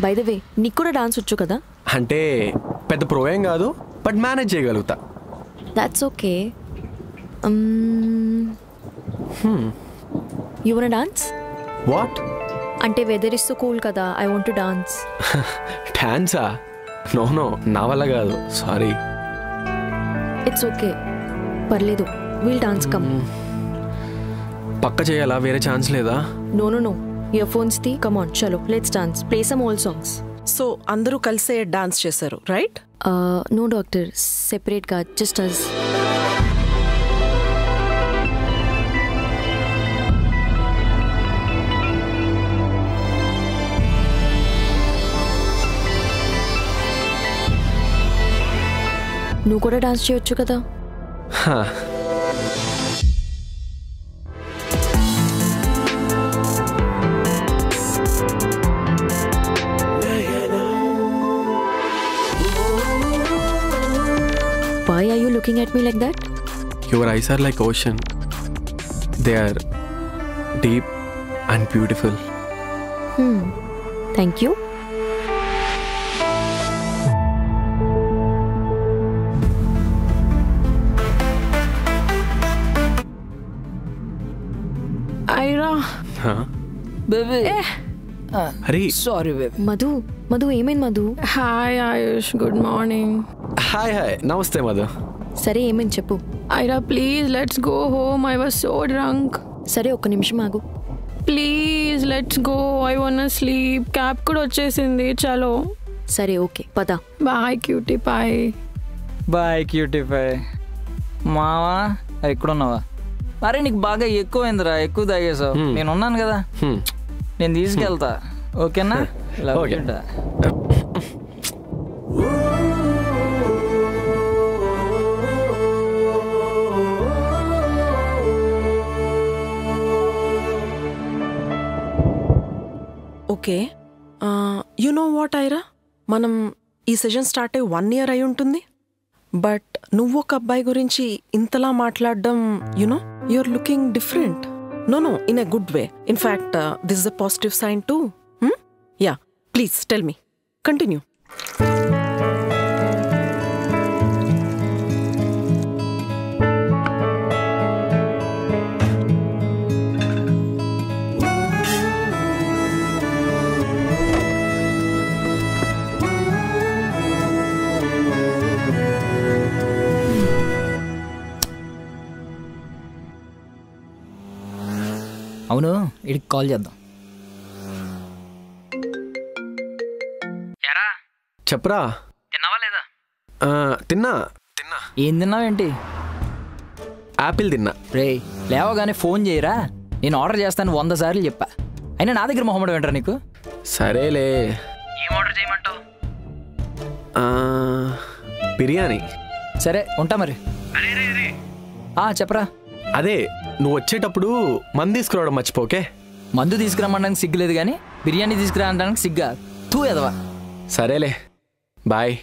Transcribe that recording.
By the way నీకు కూడా dance వచ్చు కదా? అంటే పెద్ద ప్రో ఏం కాదు, బట్ మేనేజ్ చేయగలుగుతా. That's okay. You want dance? What? అంటే వెదర్ ఇస్ సో కూల్ కదా, ఐ వాంట్ టు డాన్స్. డాన్సా? నో నో, నా వల్ల కాదు, సారీ. ఇట్స్ ఓకే, పర్లేదు, విల్ డాన్స్. కమ్. పక్క చేయాలా? వేరే ఛాన్స్ లేదా? No no no, earphones ది. కమ్ ఆన్, చలో let's dance, play some old songs. So అందరూ కలిసే డాన్స్ చేశారు, రైట్? నో డాక్టర్, సెపరేట్గా, జస్ట్ అస్. నువ్వు కూడా డాన్స్ చేయొచ్చు కదా? Why are you looking at me like that? Your eyes are like ocean. They are deep and beautiful. Thank you. Ira. Huh? Baby. Hari. Sorry, baby. Madhu ఏమైంది Madhu? Hi Ayush, good morning. Hi hi, నమస్తే మధు. సరే ఏమైంది చెప్పు. Ira, please let's go home. I was so drunk. సరే ఒక్క నిమిషం ఆగు. Please let's go. I wanna sleep. Cab కూడా వచ్చేసింది, చలో. సరే ఓకే, పద. Bye cutie, bye. బాయ్ క్యూటిఫై. మావా ఎక్కడున్నావా? అరే నీకు బాగా ఎక్కువైందిరా, ఎక్కువ తాగేసావు. నేను ఉన్నాను కదా, నేను తీసుకెళ్తా. ఓకేనా? Okay. Okay, you know what ఐరా, మనం ఈ సెషన్ స్టార్ట్ అయ్యి 1 year అయి ఉంటుంది. బట్ నువ్వు ఒక అబ్బాయి గురించి ఇంతలా మాట్లాడడం, you know you're looking different. No no, in a good way. In fact this is a positive sign too. Yeah, please tell me, continue. అవును, ఇడికి కాల్ చేద్దాం. చెప్పరా. తిన్నావా లేదా? తిన్నా. ఏం తిన్నావేంటి? యాపిల్ తిన్నా. రే లేవగానే ఫోన్ చేయరా, నేను ఆర్డర్ చేస్తాను 100 సార్లు చెప్పా. అయినా నా దగ్గర మొహమ్మడు ఏంట్రా నీకు? సరేలే. ఏం ఆర్డర్ చేయమంటావు? బిర్యానీ. సరే ఉంటా మరి. చెప్పరా. అదే నువ్వు వచ్చేటప్పుడు మందు తీసుకురావడం మర్చిపోకే. మందు తీసుకురమ్మడానికి సిగ్గులేదు కానీ బిర్యానీ తీసుకురా అనడానికి సిగ్గా? తూ ఎదవా. సరేలే, బాయ్.